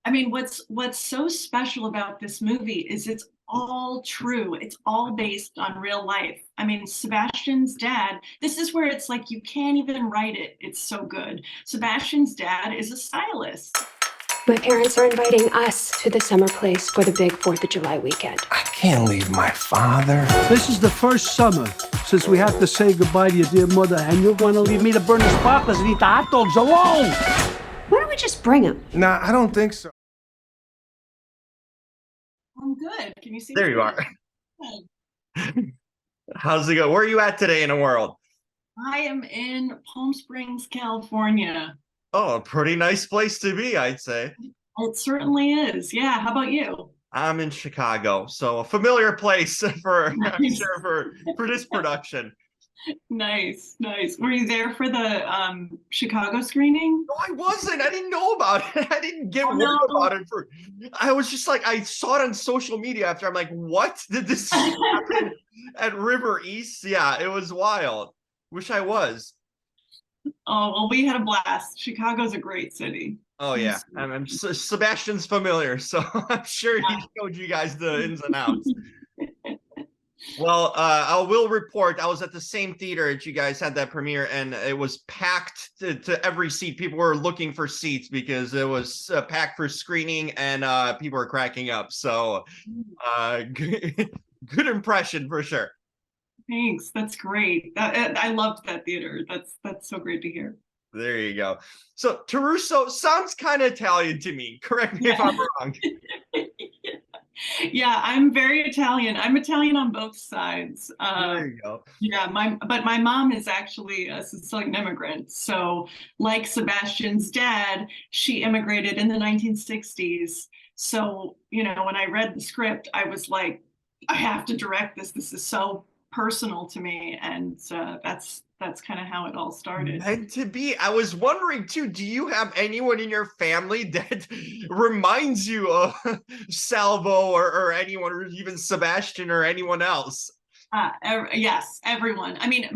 I mean, what's so special about this movie is it's all true. It's all based on real life. I mean, Sebastian's dad, this is where it's like you can't even write it. It's so good. Sebastian's dad is a stylist. My parents are inviting us to the summer place for the big 4th of July weekend. I can't leave my father. This is the first summer since we have to say goodbye to your dear mother, and you're going to leave me to burn the sparklers and eat the hot dogs alone. Why don't we just bring him? Nah, I don't think so. I'm good. Can you see There me? you are. How's it go? Where are you at today in the world? I am in Palm Springs, California. Oh, a pretty nice place to be, I'd say. It certainly is. Yeah. How about you? I'm in Chicago, so a familiar place for I'm Nice. sure for this production. Nice, nice. Were you there for the Chicago screening? No, I wasn't. I didn't know about it. I didn't get Oh, word no. about it. I was just like, I saw it on social media after. I'm like, what? Did this happen at River East? Yeah, it was wild. Wish I was. Oh, well, we had a blast. Chicago's a great city. Oh yeah, Sebastian's familiar, so I'm sure he showed you guys the ins and outs. Well, I will report. I was at the same theater that you guys had that premiere, and it was packed to every seat. People were looking for seats because it was packed for screening, and people were cracking up. So, good impression for sure. Thanks. That's great. I loved that theater. That's so great to hear. There you go. So Terruso sounds kind of Italian to me. Correct me if I'm wrong. Yeah, I'm very Italian. I'm Italian on both sides. There you go. Yeah, but my mom is actually a Sicilian immigrant. So, like Sebastian's dad, she immigrated in the 1960s. So, when I read the script, I was like, I have to direct this. This is so personal to me, and that's kind of how it all started. And to be, I was wondering too, do you have anyone in your family that reminds you of Salvo or anyone, or even Sebastian or anyone else? Yes, everyone. I mean,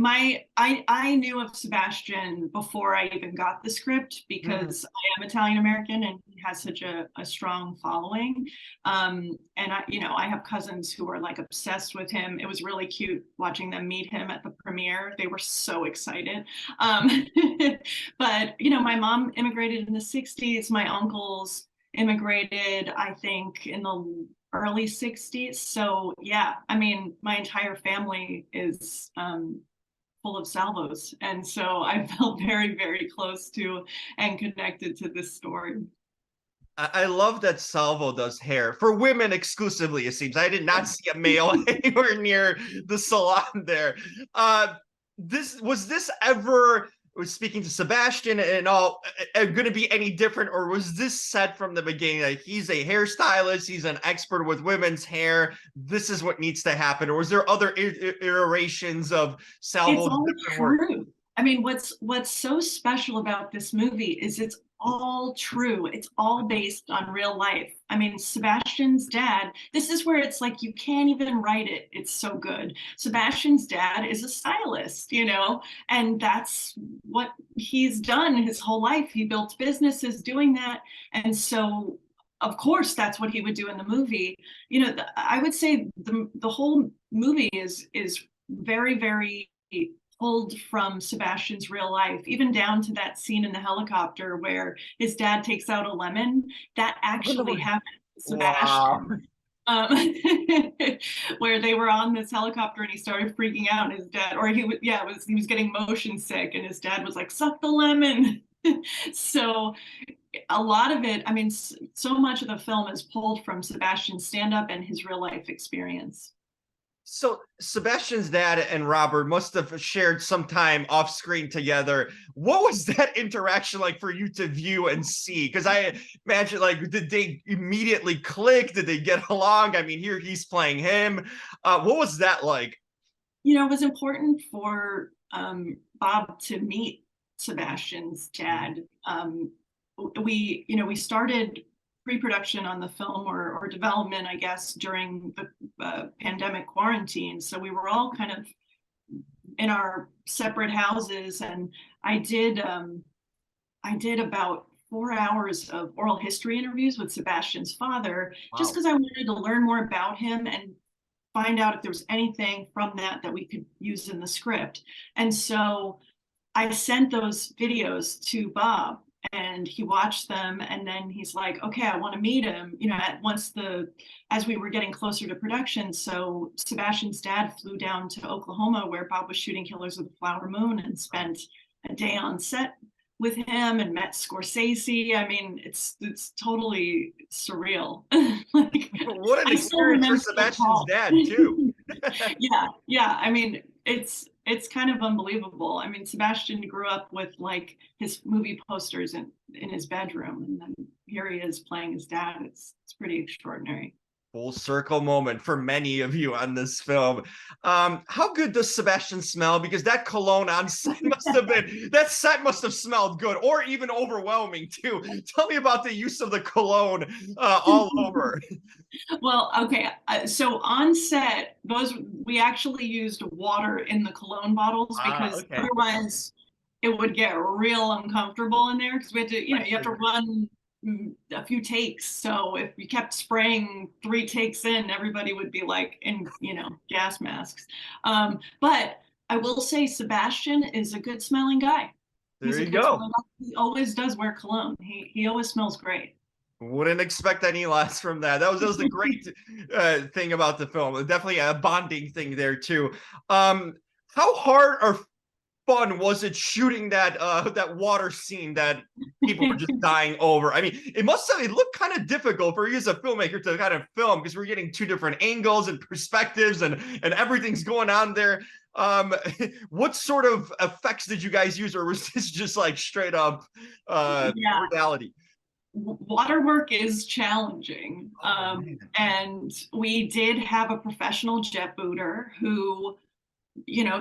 I knew of Sebastian before I even got the script because I am Italian American and he has such a strong following. And I have cousins who are like obsessed with him. It was really cute watching them meet him at the premiere. They were so excited. But my mom immigrated in the 60s. My uncles immigrated, I think, in the early 60s. So yeah, I mean, my entire family is full of Salvos. And so I felt very, very close to and connected to this story. I love that Salvo does hair for women exclusively, it seems. I did not see a male anywhere near the salon there. Was this ever, speaking to Sebastian and all, going to be any different, or was this set from the beginning? Like, he's a hairstylist, he's an expert with women's hair, this is what needs to happen? Or was there other iterations of Salvo's different work? I mean, what's so special about this movie is it's all true. It's all based on real life. I mean, Sebastian's dad, this is where it's like you can't even write it. It's so good. Sebastian's dad is a stylist, and that's what he's done his whole life. He built businesses doing that. And so, of course, that's what he would do in the movie. I would say the whole movie is very, very pulled from Sebastian's real life, even down to that scene in the helicopter where his dad takes out a lemon. That actually happened to Sebastian. Wow. Where they were on this helicopter and he started freaking out, and his dad, or he was getting motion sick, and his dad was like, suck the lemon. So a lot of it, I mean, so much of the film is pulled from Sebastian's stand-up and his real life experience. So Sebastian's dad and Robert must have shared some time off screen together. What was that interaction like for you to view and see? Because I imagine, like, did they immediately click? Did they get along? I mean, here he's playing him. What was that like? It was important for Bob to meet Sebastian's dad. We started pre-production on the film or development, I guess, during the pandemic quarantine. So we were all kind of in our separate houses, and I did about 4 hours of oral history interviews with Sebastian's father, just Wow. because I wanted to learn more about him and find out if there was anything from that that we could use in the script. And so I sent those videos to Bob, and he watched them, and then he's like, okay, I want to meet him, as we were getting closer to production. So Sebastian's dad flew down to Oklahoma, where Bob was shooting Killers of the Flower Moon, and spent a day on set with him and met Scorsese. I mean, it's totally surreal. Like, What an I still experience for remember the Sebastian's call. dad too. Yeah. I mean, it's kind of unbelievable. I mean, Sebastian grew up with like his movie posters in his bedroom, and then here he is playing his dad. It's pretty extraordinary. Full circle moment for many of you on this film. How good does Sebastian smell? Because that cologne on set that set must have smelled good, or even overwhelming too. Tell me about the use of the cologne all over. Well, okay. So on set, we actually used water in the cologne bottles, because Okay. otherwise it would get real uncomfortable in there, because we had to, you have to run a few takes. So if you kept spraying 3 takes in, everybody would be like in, gas masks. But I will say Sebastian is a good smelling guy. There He's a you good go. smelling guy. He always does wear cologne. He always smells great. Wouldn't expect any less from that. That was the great thing about the film. Definitely a bonding thing there too. How hard or fun was it shooting that water scene that people were just dying over? I mean, it looked kind of difficult for you as a filmmaker to kind of film, because we're getting 2 different angles and perspectives, and everything's going on there. What sort of effects did you guys use, or was this just like straight up reality? Water work is challenging. And we did have a professional jet booter who,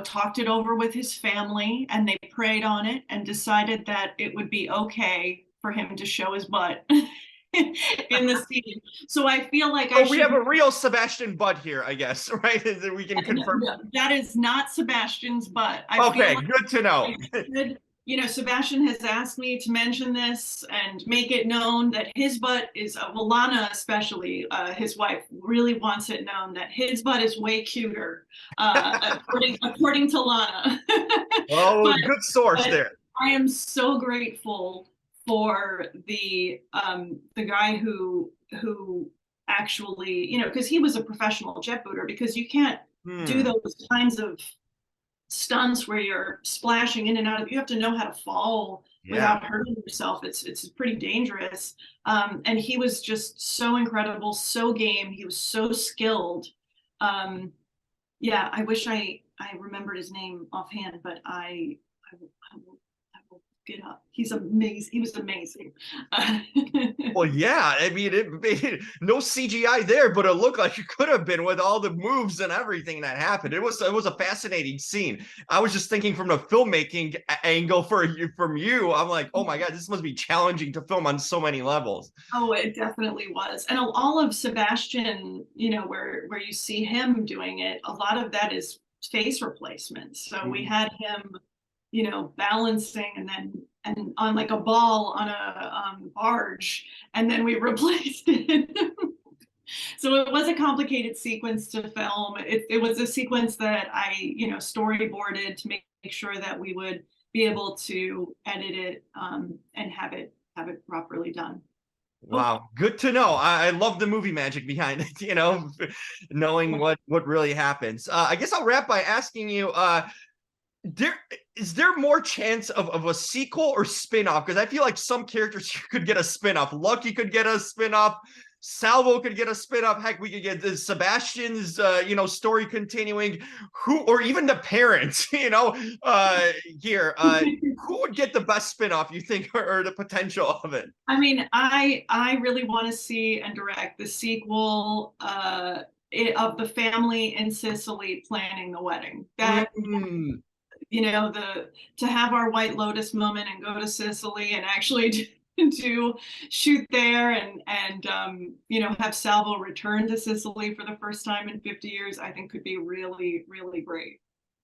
talked it over with his family, and they prayed on it and decided that it would be okay for him to show his butt in the scene. So I feel like we have a real Sebastian butt here, I guess, right? That we can confirm. No, that is not Sebastian's butt. Okay, good to know. Sebastian has asked me to mention this and make it known that his butt is, Lana especially, his wife, really wants it known that his butt is way cuter, according to Lana. Oh, good source there. I am so grateful for the guy who actually, because he was a professional jet booter, because you can't do those kinds of stunts where you're splashing in and out of. You have to know how to fall without hurting yourself. It's pretty dangerous. And he was just so incredible, so game. He was so skilled. I wish I remembered his name offhand, but I will it up. He's amazing. He was amazing. Well, yeah, I mean, no CGI there, but it looked like it could have been with all the moves and everything that happened. It was a fascinating scene. I was just thinking from the filmmaking angle from you. I'm like, oh my God, this must be challenging to film on so many levels. Oh, it definitely was. And all of Sebastian, where you see him doing it, a lot of that is face replacement. So we had him balancing and on like a ball on a barge, and then we replaced it. So it was a complicated sequence to film. It was a sequence that I, storyboarded to make sure that we would be able to edit it and have it properly done. Wow, good to know. I love the movie magic behind it, knowing what really happens. I guess I'll wrap by asking you, is there more chance of a sequel or spin-off? Because I feel like some characters could get a spin-off. Lucky could get a spin-off. Salvo could get a spin-off. Heck, we could get the Sebastian's story continuing. Or even the parents, here. Who would get the best spin-off, you think, or the potential of it? I mean, I really want to see and direct the sequel of the family in Sicily planning the wedding. That to have our White Lotus moment and go to Sicily and actually to shoot there and have Salvo return to Sicily for the first time in 50 years, I think could be really, really great.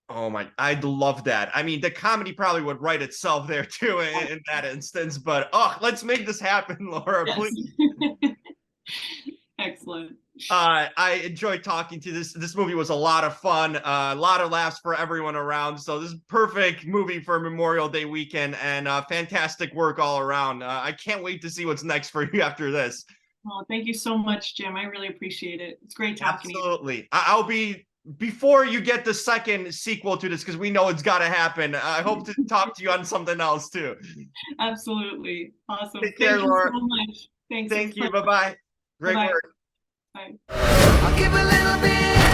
Oh my, I'd love that. I mean, the comedy probably would write itself there too in that instance, but oh, let's make this happen, Laura, Yes. please. Excellent. I enjoyed talking to you. This movie was a lot of fun, a lot of laughs for everyone around. So this is perfect movie for Memorial Day weekend, and fantastic work all around. I can't wait to see what's next for you after this. Well, thank you so much, Jim. I really appreciate it. It's great talking to you. Absolutely. I'll be before you get the second sequel to this, because we know it's got to happen. I hope to talk to you on something else too. Absolutely. Awesome. Take care, Thank you Laura. so much. Thanks. Thank you. Bye-bye. Great Bye-bye. work. Bye. I'll give a little bit.